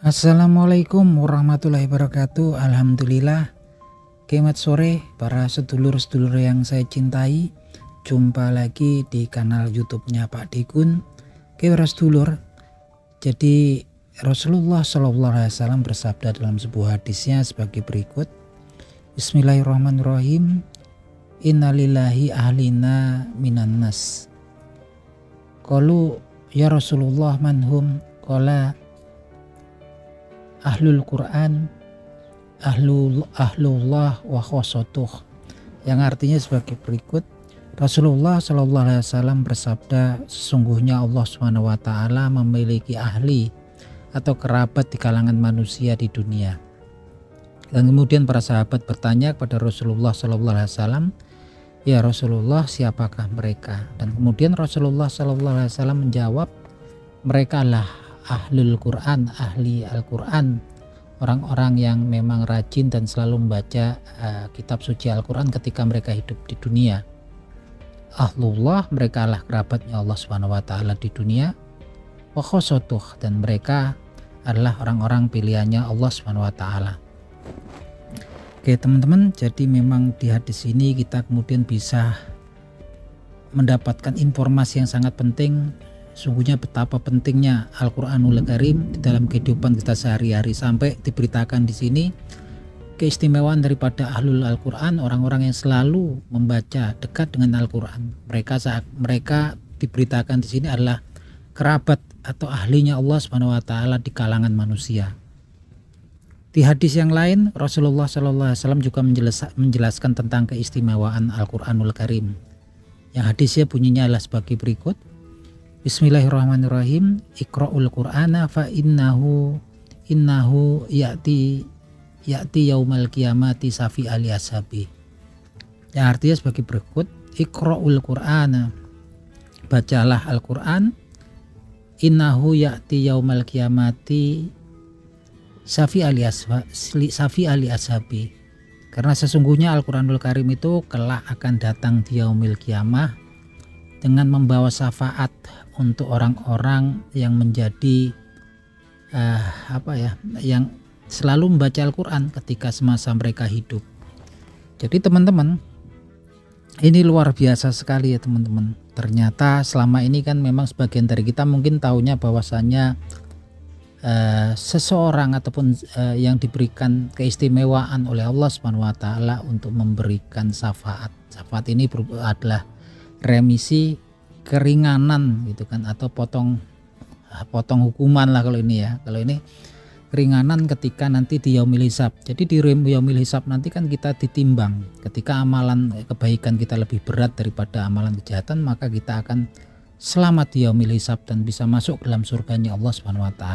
Assalamualaikum warahmatullahi wabarakatuh. Alhamdulillah. Selamat sore para sedulur-sedulur yang saya cintai. Jumpa lagi di kanal YouTube-nya Pak Dikun. Para sedulur, jadi Rasulullah SAW bersabda dalam sebuah hadisnya sebagai berikut. Bismillahirrahmanirrahim. Innalillahi ahlina minan nas. Qalu ya Rasulullah manhum? Qala ahlul Quran, ahlullah wa khosotuh, yang artinya sebagai berikut. Rasulullah SAW bersabda, sesungguhnya Allah SWT memiliki ahli atau kerabat di kalangan manusia di dunia. Dan kemudian para sahabat bertanya kepada Rasulullah SAW, ya Rasulullah, siapakah mereka? Dan kemudian Rasulullah SAW menjawab, mereka lah ahlul Quran, ahli Al-Quran, orang-orang yang memang rajin dan selalu membaca kitab suci Al-Quran ketika mereka hidup di dunia. Ahlullah, mereka lah kerabatnya Allah SWT di dunia. Wa khosotuh, dan mereka adalah orang-orang pilihannya Allah SWT. Oke teman-teman, jadi memang di hadis ini kita kemudian bisa mendapatkan informasi yang sangat penting. Sungguhnya betapa pentingnya Al-Quranul Karim di dalam kehidupan kita sehari-hari, sampai diberitakan di sini keistimewaan daripada ahlul Al-Quran, orang-orang yang selalu membaca dekat dengan Al-Quran. Mereka diberitakan di sini adalah kerabat atau ahlinya Allah SWT di kalangan manusia. Di hadis yang lain Rasulullah SAW juga menjelaskan tentang keistimewaan Al-Quranul Karim. Yang hadisnya bunyinya adalah sebagai berikut. Bismillahirrahmanirrahim. Iqra'ul Qur'ana fa innahu ya'ti yaumal qiyamati safi ali ashabi. Yang artinya sebagai berikut. Iqra'ul Qur'ana, bacalah Al-Qur'an. Innahu ya'ti yaumal qiyamati safi ali ashabi. Karena sesungguhnya Al-Quranul Karim itu kelak akan datang di yaumil qiyamah dengan membawa syafaat untuk orang-orang yang menjadi yang selalu membaca Al-Quran ketika semasa mereka hidup. Jadi teman-teman, ini luar biasa sekali ya teman-teman. Ternyata selama ini kan memang sebagian dari kita mungkin tahunya bahwasannya seseorang ataupun yang diberikan keistimewaan oleh Allah SWT untuk memberikan syafaat. Syafaat ini adalah remisi, keringanan gitu kan, atau potong hukuman lah kalau ini ya. Kalau ini keringanan ketika nanti di yaumil hisab. Jadi di yaumil hisab nanti kan kita ditimbang. Ketika amalan kebaikan kita lebih berat daripada amalan kejahatan, maka kita akan selamat di yaumil hisab dan bisa masuk dalam surganya Allah SWT.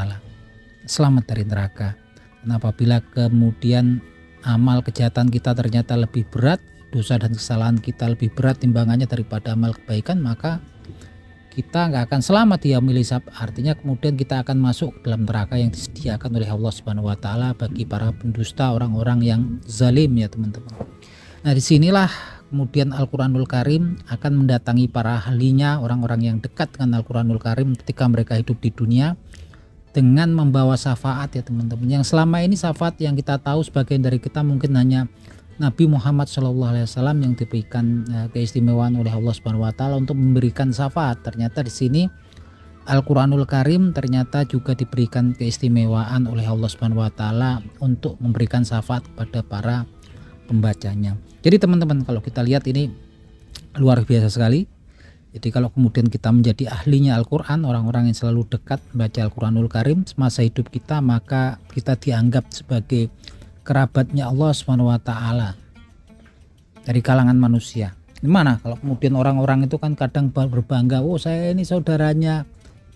Selamat dari neraka. Dan apabila kemudian amal kejahatan kita ternyata lebih berat, dosa dan kesalahan kita lebih berat timbangannya daripada amal kebaikan, maka kita nggak akan selamat di yaumil hisab. Artinya kemudian kita akan masuk dalam neraka yang disediakan oleh Allah Subhanahu wa taala bagi para pendusta, orang-orang yang zalim ya teman-teman. Nah, disinilah kemudian Al-Quranul Karim akan mendatangi para ahlinya, orang-orang yang dekat dengan Al-Quranul Karim ketika mereka hidup di dunia, dengan membawa syafaat ya teman-teman. Yang selama ini syafaat yang kita tahu sebagian dari kita mungkin hanya Nabi Muhammad SAW yang diberikan keistimewaan oleh Allah Subhanahu wa taala untuk memberikan syafaat. Ternyata di sini Al-Quranul Karim ternyata juga diberikan keistimewaan oleh Allah Subhanahu wa taala untuk memberikan syafaat kepada para pembacanya. Jadi teman-teman, kalau kita lihat ini luar biasa sekali. Jadi kalau kemudian kita menjadi ahlinya Al-Quran, orang-orang yang selalu dekat membaca Al-Quranul Karim semasa hidup kita, maka kita dianggap sebagai kerabatnya Allah SWT dari kalangan manusia. Gimana kalau kemudian orang-orang itu kan kadang berbangga, oh saya ini saudaranya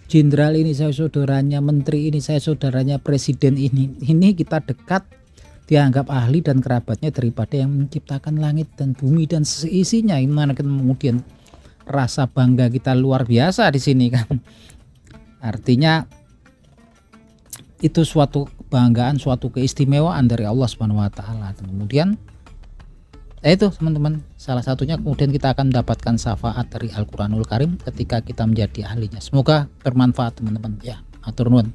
jenderal, ini saya saudaranya menteri, ini saya saudaranya presiden, ini kita dekat, dianggap ahli dan kerabatnya daripada yang menciptakan langit dan bumi dan seisinya. Gimana kemudian rasa bangga kita luar biasa di sini kan. Artinya itu suatu kebanggaan, suatu keistimewaan dari Allah Subhanahu wa taala. Dan kemudian itu teman-teman, salah satunya kemudian kita akan mendapatkan syafaat dari Al-Quranul Karim ketika kita menjadi ahlinya. Semoga bermanfaat teman-teman ya. Matur nuwun.